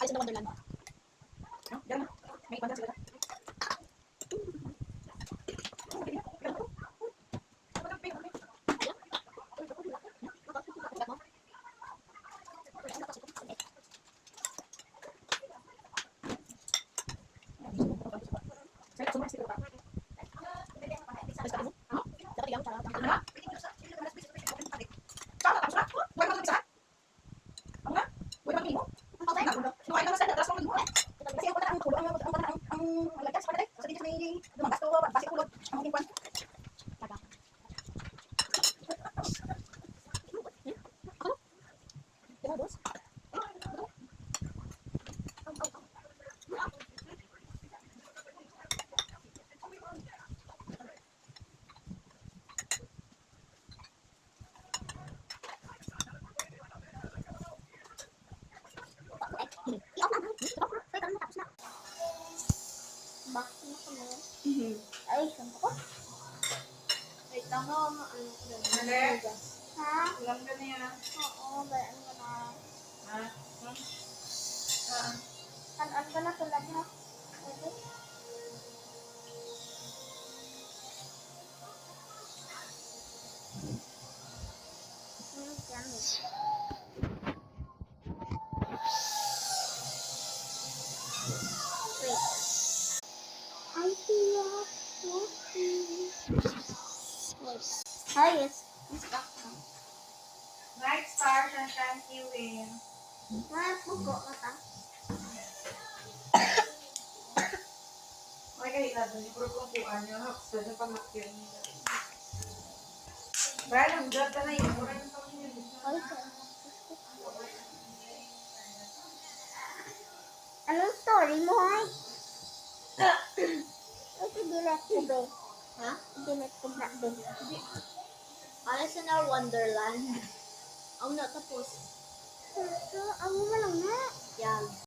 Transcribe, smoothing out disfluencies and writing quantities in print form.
Alice in Wonderland. Diyan na. May iba dyan sila. Bakit mo kami? Ay, saan ko? Wait lang ho, ano ko doon? Mali. Ha? Ulam ka na yan. Oo, bayaan ko na. Ha? Kanan ko na tulad ha? Okay. Gamit. Wait. I see what Hi, yes. It's back now. Bright Star, Sunshine, Kiwi. Pugo ka ta. Okay, kayo na doon. Ipuro kong kuhaan nyo. Hapos doon yung pamakyan nyo. Brian, ang job ka na yun. Mura yung pamilya. Ay, anong story mo, ay? Ay, delete ko ba? Ha? Delete ko na ba? Alice in our Wonderland. Ang natapos. Ito, ang mo lang na. Yan.